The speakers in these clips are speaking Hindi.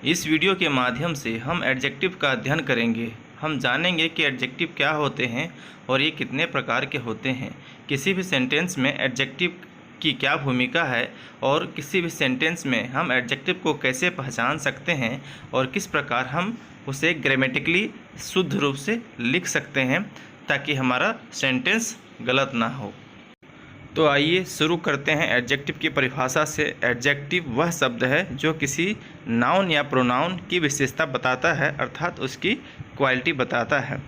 इस वीडियो के माध्यम से हम एडजेक्टिव का अध्ययन करेंगे। हम जानेंगे कि एडजेक्टिव क्या होते हैं और ये कितने प्रकार के होते हैं। किसी भी सेंटेंस में एडजेक्टिव की क्या भूमिका है और किसी भी सेंटेंस में हम एडजेक्टिव को कैसे पहचान सकते हैं और किस प्रकार हम उसे ग्रामेटिकली शुद्ध रूप से लिख सकते हैं ताकि हमारा सेंटेंस गलत ना हो। तो आइए शुरू करते हैं एडजेक्टिव की परिभाषा से। एडजेक्टिव वह शब्द है जो किसी नाउन या प्रोनाउन की विशेषता बताता है, अर्थात उसकी क्वालिटी बताता है।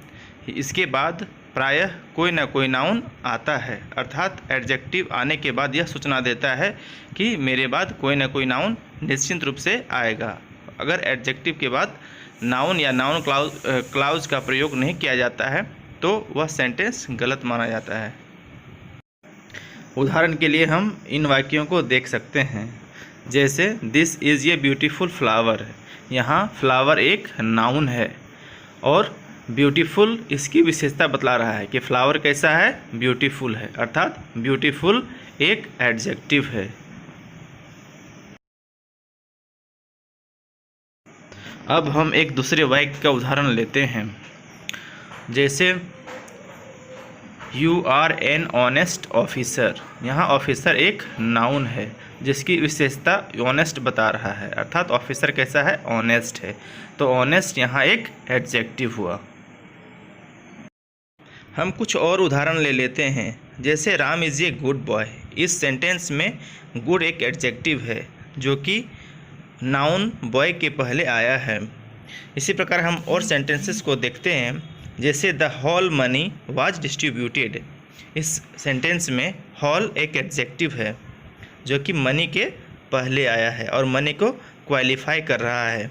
इसके बाद प्रायः कोई ना कोई नाउन आता है, अर्थात एडजेक्टिव आने के बाद यह सूचना देता है कि मेरे बाद कोई ना कोई नाउन निश्चित रूप से आएगा। अगर एडजेक्टिव के बाद नाउन या नाउन क्लाउज का प्रयोग नहीं किया जाता है तो वह सेंटेंस गलत माना जाता है। उदाहरण के लिए हम इन वाक्यों को देख सकते हैं, जैसे this is a beautiful flower. यहाँ फ्लावर एक नाउन है और ब्यूटीफुल इसकी विशेषता बतला रहा है कि फ्लावर कैसा है, ब्यूटीफुल है, अर्थात ब्यूटीफुल एक एडजेक्टिव है। अब हम एक दूसरे वाक्य का उदाहरण लेते हैं, जैसे you are an honest officer. यहाँ ऑफिसर एक नाउन है जिसकी विशेषता ऑनेस्ट बता रहा है, अर्थात ऑफिसर कैसा है, ऑनेस्ट है। तो ऑनेस्ट यहाँ एक एडजेक्टिव हुआ। हम कुछ और उदाहरण ले लेते हैं, जैसे Ram is a good boy. इस सेंटेंस में गुड एक एडजेक्टिव है जो कि नाउन बॉय के पहले आया है। इसी प्रकार हम और सेंटेंसेस को देखते हैं, जैसे the whole money was distributed. इस सेंटेंस में होल एक एडजेक्टिव है जो कि मनी के पहले आया है और मनी को क्वालिफाई कर रहा है।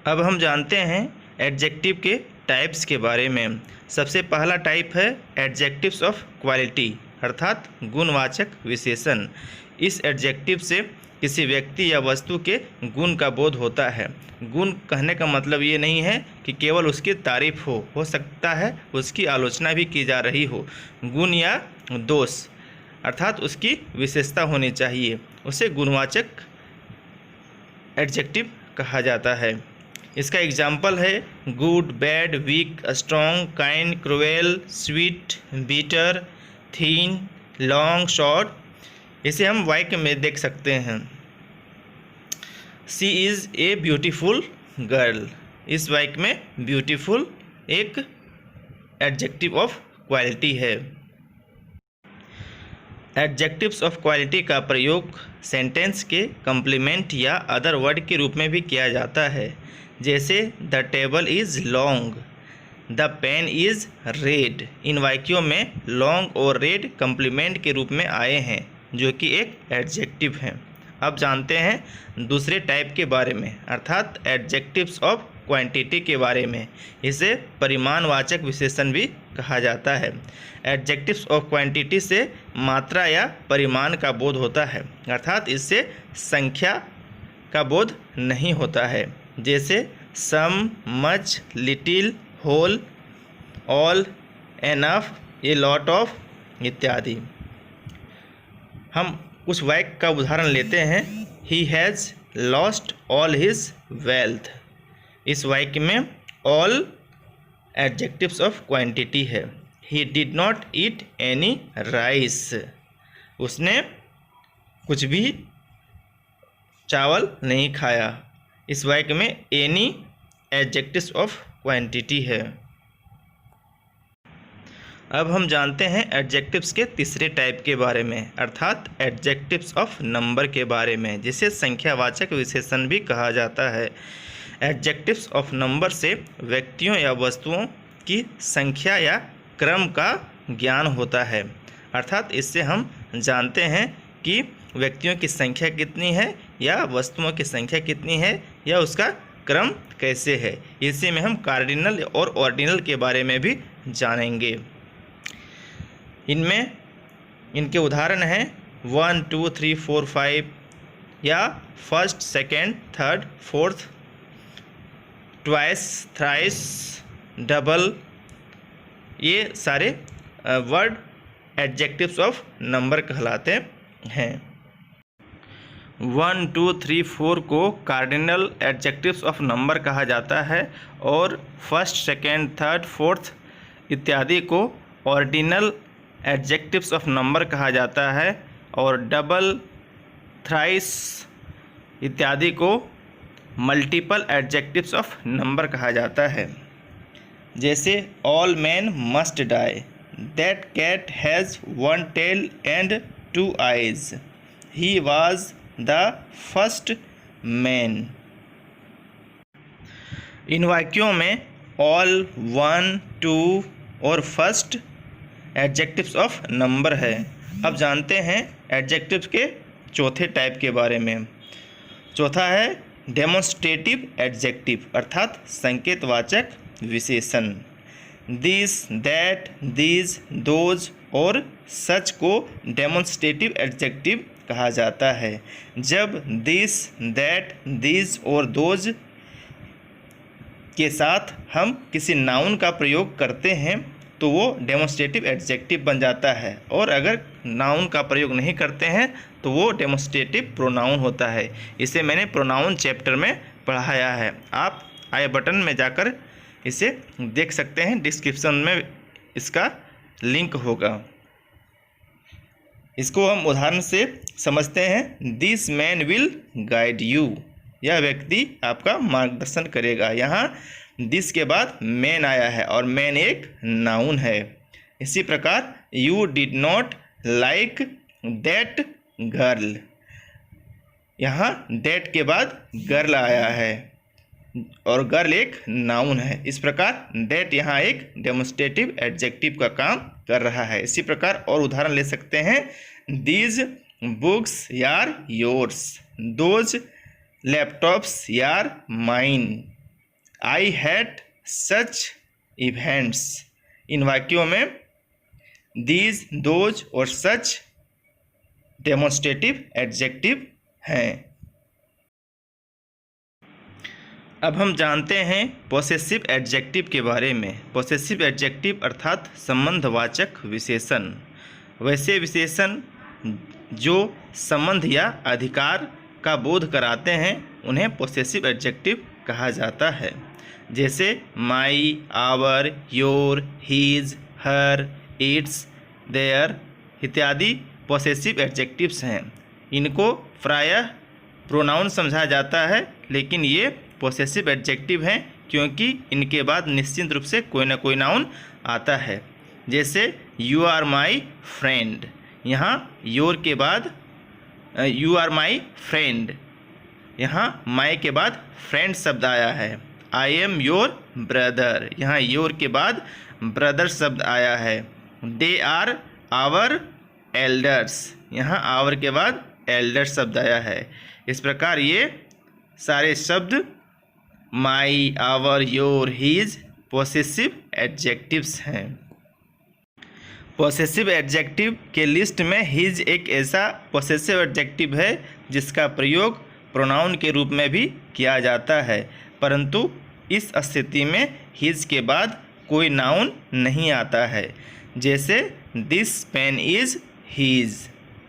अब हम जानते हैं एडजेक्टिव के टाइप्स के बारे में। सबसे पहला टाइप है एडजेक्टिव्स ऑफ क्वालिटी, अर्थात गुणवाचक विशेषण। इस एडजेक्टिव से किसी व्यक्ति या वस्तु के गुण का बोध होता है। गुण कहने का मतलब ये नहीं है कि केवल उसकी तारीफ हो सकता है उसकी आलोचना भी की जा रही हो। गुण या दोष अर्थात उसकी विशेषता होनी चाहिए, उसे गुणवाचक एडजेक्टिव कहा जाता है। इसका एग्जाम्पल है good, bad, weak, strong, kind, cruel, sweet, bitter, thin, long, short. इसे हम वाक्य में देख सकते हैं, she is a beautiful girl. इस वाक्य में ब्यूटीफुल एक एडजेक्टिव ऑफ क्वालिटी है। एडजेक्टिव्स ऑफ क्वालिटी का प्रयोग सेंटेंस के कम्प्लीमेंट या अदर वर्ड के रूप में भी किया जाता है, जैसे the table is long, the pen is red. इन वाक्यों में लॉन्ग और रेड कम्प्लीमेंट के रूप में आए हैं जो कि एक एडजेक्टिव है। अब जानते हैं दूसरे टाइप के बारे में, अर्थात एडजेक्टिव्स ऑफ क्वांटिटी के बारे में। इसे परिमाणवाचक विशेषण भी कहा जाता है। एडजेक्टिव्स ऑफ क्वांटिटी से मात्रा या परिमाण का बोध होता है, अर्थात इससे संख्या का बोध नहीं होता है, जैसे some, much, little, whole, all, enough, a lot of इत्यादि। हम उस वाक्य का उदाहरण लेते हैं, he has lost all his wealth. इस वाक्य में ऑल एडजेक्टिव्स ऑफ क्वांटिटी है। He did not eat any rice. उसने कुछ भी चावल नहीं खाया। इस वाक्य में एनी एडजेक्टिव्स ऑफ क्वांटिटी है। अब हम जानते हैं एडजेक्टिव्स के तीसरे टाइप के बारे में, अर्थात एडजेक्टिव्स ऑफ नंबर के बारे में, जिसे संख्यावाचक विशेषण भी कहा जाता है। एडजेक्टिव्स ऑफ नंबर से व्यक्तियों या वस्तुओं की संख्या या क्रम का ज्ञान होता है, अर्थात इससे हम जानते हैं कि व्यक्तियों की संख्या कितनी है या वस्तुओं की संख्या कितनी है या उसका क्रम कैसे है। इसी में हम कार्डिनल और ऑर्डिनल के बारे में भी जानेंगे। इनमें इनके उदाहरण हैं 1, 2, 3, 4, 5 या first, second, third, fourth, twice, thrice, double. ये सारे वर्ड एडजेक्टिव्स ऑफ नंबर कहलाते हैं। 1, 2, 3, 4 को कार्डिनल एडजेक्टिव्स ऑफ नंबर कहा जाता है और फर्स्ट, सेकेंड, थर्ड, फोर्थ इत्यादि को ऑर्डिनल एडजेक्टिव्स ऑफ नंबर कहा जाता है और डबल, थ्राइस इत्यादि को मल्टीपल एडजेक्टिव्स ऑफ नंबर कहा जाता है। जैसे all man must die, that cat has 1 tail and 2 eyes, he was the first man. इन वाक्यों में ऑल, 1, 2 और फर्स्ट एडजेक्टिव्स ऑफ नंबर है। अब जानते हैं एडजेक्टिव्स के चौथे टाइप के बारे में। चौथा है डेमोन्स्ट्रेटिव एडजेक्टिव अर्थात संकेतवाचक विशेषण। दिस, दैट, दीज, दोज और सच को डेमोन्स्ट्रेटिव एडजेक्टिव कहा जाता है। जब दिस, दैट, दीज और दोज के साथ हम किसी नाउन का प्रयोग करते हैं तो वो डेमोन्स्ट्रेटिव एडजेक्टिव बन जाता है, और अगर नाउन का प्रयोग नहीं करते हैं तो वो डेमोन्स्ट्रेटिव प्रोनाउन होता है। इसे मैंने प्रोनाउन चैप्टर में पढ़ाया है, आप आई बटन में जाकर इसे देख सकते हैं, डिस्क्रिप्शन में इसका लिंक होगा। इसको हम उदाहरण से समझते हैं। This man will guide you, यह व्यक्ति आपका मार्गदर्शन करेगा। यहाँ दिस के बाद मैन आया है और मैन एक नाउन है। इसी प्रकार you did not like that girl, यहाँ दैट के बाद गर्ल आया है और गर्ल एक नाउन है। इस प्रकार दैट यहाँ एक डेमोन्स्ट्रेटिव एडजेक्टिव का काम कर रहा है। इसी प्रकार और उदाहरण ले सकते हैं। These books are yours, those laptops are mine, I had such events. इन वाक्यों में दीज, दोज और सच डेमोन्स्ट्रेटिव एडजेक्टिव हैं। अब हम जानते हैं पोसेसिव एडजेक्टिव के बारे में। पोसेसिव एडजेक्टिव अर्थात संबंधवाचक विशेषण। वैसे विशेषण जो संबंध या अधिकार का बोध कराते हैं उन्हें पोसेसिव एडजेक्टिव कहा जाता है। जैसे my, our, your, his, her, its, their इत्यादि पोसेसिव एडजेक्टिव्स हैं। इनको प्रायः प्रोनाउन समझा जाता है, लेकिन ये पोसेसिव एडजेक्टिव हैं क्योंकि इनके बाद निश्चित रूप से कोई ना कोई नाउन आता है। जैसे यू आर माई फ्रेंड, यहाँ योर के बाद यू आर माई फ्रेंड, यहाँ माई के बाद फ्रेंड शब्द आया है। आई एम योर ब्रदर, यहाँ योर के बाद ब्रदर शब्द आया है। दे आर आवर एल्डर्स, यहाँ आवर के बाद एल्डर शब्द आया है। इस प्रकार ये सारे शब्द my, our, your, his possessive adjectives हैं। पोसेसिव एडजेक्टिव के लिस्ट में हीज एक ऐसा पोसेसिव एडजेक्टिव है जिसका प्रयोग प्रोनाउन के रूप में भी किया जाता है, परंतु इस स्थिति में हीज के बाद कोई नाउन नहीं आता है। जैसे this pen is his,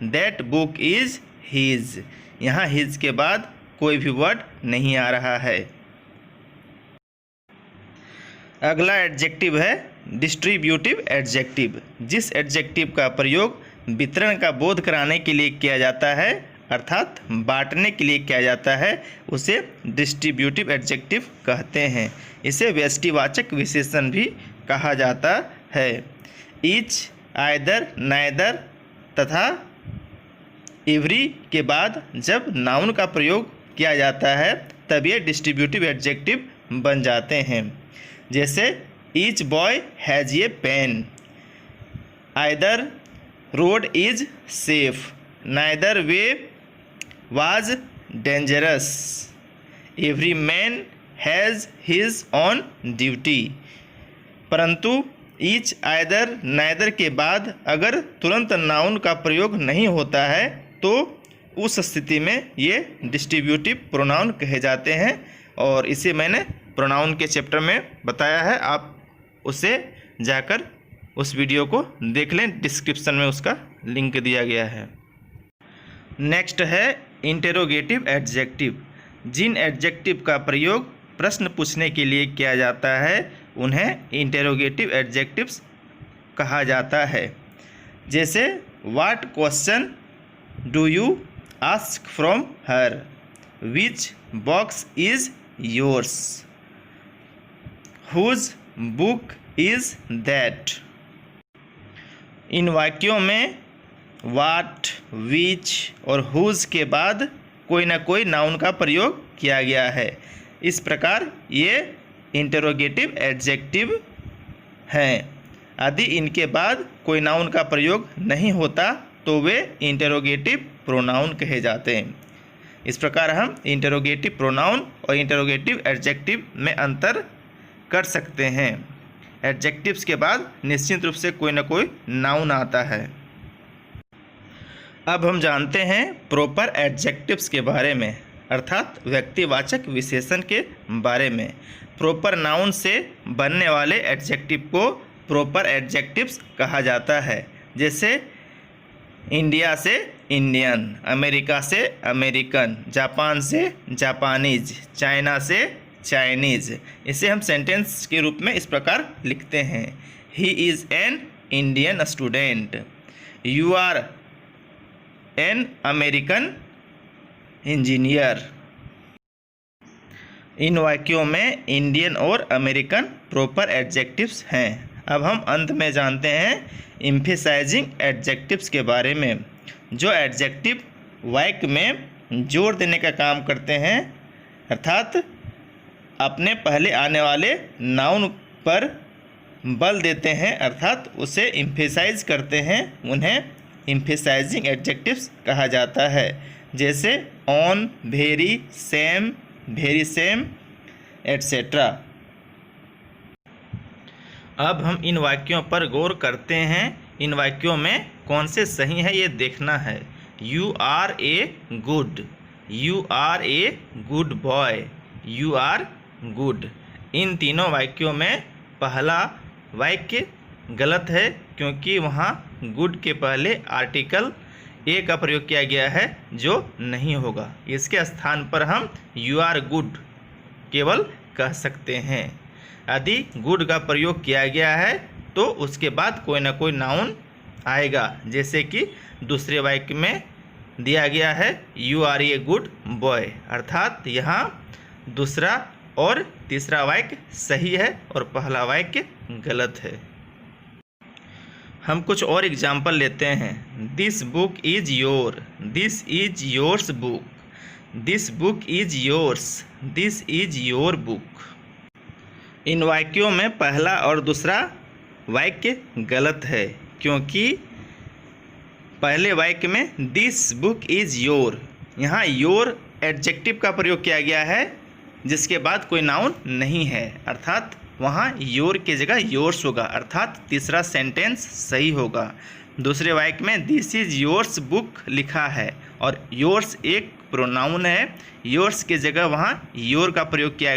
that book is his, यहाँ हीज के बाद कोई भी वर्ड नहीं आ रहा है। अगला एडजेक्टिव है डिस्ट्रीब्यूटिव एडजेक्टिव। जिस एडजेक्टिव का प्रयोग वितरण का बोध कराने के लिए किया जाता है अर्थात बांटने के लिए किया जाता है उसे डिस्ट्रीब्यूटिव एडजेक्टिव कहते हैं। इसे व्यष्टिवाचक विशेषण भी कहा जाता है। ईच, आइदर, नाइदर तथा एवरी के बाद जब नाउन का प्रयोग किया जाता है तब ये डिस्ट्रीब्यूटिव एडजेक्टिव बन जाते हैं। जैसे each boy has a pen, either road is safe, neither way was dangerous, every man has his on duty. परंतु ईच, आइदर, नाइदर के बाद अगर तुरंत नाउन का प्रयोग नहीं होता है तो उस स्थिति में ये डिस्ट्रीब्यूटिव प्रोनाउन कहे जाते हैं और इसे मैंने प्रोनाउन के चैप्टर में बताया है। आप उसे जाकर उस वीडियो को देख लें, डिस्क्रिप्शन में उसका लिंक दिया गया है। नेक्स्ट है इंटेरोगेटिव एडजेक्टिव, जिन एडजेक्टिव का प्रयोग प्रश्न पूछने के लिए किया जाता है उन्हें इंटेरोगेटिव एडजेक्टिव्स कहा जाता है। जैसे what question do you ask from her, which box is yours, whose book is that. इन वाक्यों में व्हाट, विच और हुज के बाद कोई ना कोई नाउन का प्रयोग किया गया है। इस प्रकार ये इंटेरोगेटिव एडजेक्टिव हैं। यदि इनके बाद कोई नाउन का प्रयोग नहीं होता तो वे इंटेरोगेटिव प्रोनाउन कहे जाते हैं। इस प्रकार हम इंटेरोगेटिव प्रोनाउन और इंटेरोगेटिव एडजेक्टिव में अंतर कर सकते हैं। एडजेक्टिव्स के बाद निश्चित रूप से कोई ना कोई नाउन आता है। अब हम जानते हैं प्रॉपर एडजेक्टिव्स के बारे में, अर्थात व्यक्तिवाचक विशेषण के बारे में। प्रॉपर नाउन से बनने वाले एडजेक्टिव को प्रॉपर एडजेक्टिव्स कहा जाता है। जैसे इंडिया से इंडियन, अमेरिका से अमेरिकन, जापान से जापानीज, चाइना से चाइनीज। इसे हम सेंटेंस के रूप में इस प्रकार लिखते हैं, he is an Indian student, you are an American engineer. इन वाक्यों में इंडियन और अमेरिकन प्रॉपर एडजेक्टिव्स हैं। अब हम अंत में जानते हैं एम्फेसाइजिंग एडजेक्टिव्स के बारे में, जो एडजेक्टिव वाक्य में जोर देने का काम करते हैं, अर्थात अपने पहले आने वाले नाउन पर बल देते हैं, अर्थात उसे एम्फेसाइज करते हैं। उन्हें एम्फेसाइजिंग एडजेक्टिव्स कहा जाता है। जैसे on, very, same, very same, etcetera. अब हम इन वाक्यों पर गौर करते हैं। इन वाक्यों में कौन से सही है ये देखना है। You are a good, you are a good boy, you are good. इन तीनों वाक्यों में पहला वाक्य गलत है, क्योंकि वहाँ गुड के पहले आर्टिकल ए का प्रयोग किया गया है जो नहीं होगा। इसके स्थान पर हम यू आर गुड केवल कह सकते हैं। यदि गुड का प्रयोग किया गया है तो उसके बाद कोई ना कोई नाउन आएगा। जैसे कि दूसरे वाक्य में दिया गया है you are a good boy, अर्थात यहाँ दूसरा और तीसरा वाक्य सही है और पहला वाक्य गलत है। हम कुछ और एग्जाम्पल लेते हैं। This book is your, this is yours book, this book is yours, this is your book. इन वाक्यों में पहला और दूसरा वाक्य गलत है, क्योंकि पहले वाक्य में दिस बुक इज योर, यहाँ योर एडजेक्टिव का प्रयोग किया गया है जिसके बाद कोई नाउन नहीं है, अर्थात वहाँ योर की जगह योर्स होगा, अर्थात तीसरा सेंटेंस सही होगा। दूसरे वाक्य में दिस इज योर्स बुक लिखा है और योर्स एक प्रोनाउन है, योर्स की जगह वहाँ योर का प्रयोग किया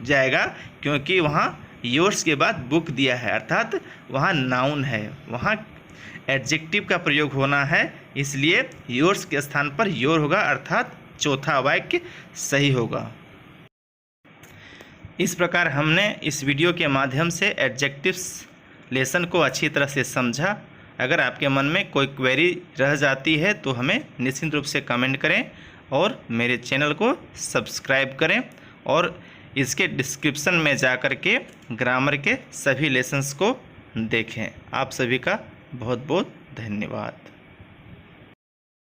जाएगा, क्योंकि वहाँ योर्स के बाद बुक दिया है, अर्थात वहाँ नाउन है, वहाँ एडजेक्टिव का प्रयोग होना है, इसलिए योर्स के स्थान पर योर होगा, अर्थात चौथा वाक्य सही होगा। इस प्रकार हमने इस वीडियो के माध्यम से एडजेक्टिव्स लेसन को अच्छी तरह से समझा। अगर आपके मन में कोई क्वेरी रह जाती है तो हमें निश्चित रूप से कमेंट करें और मेरे चैनल को सब्सक्राइब करें और इसके डिस्क्रिप्शन में जाकर के ग्रामर के सभी लेसन्स को देखें। आप सभी का बहुत बहुत धन्यवाद।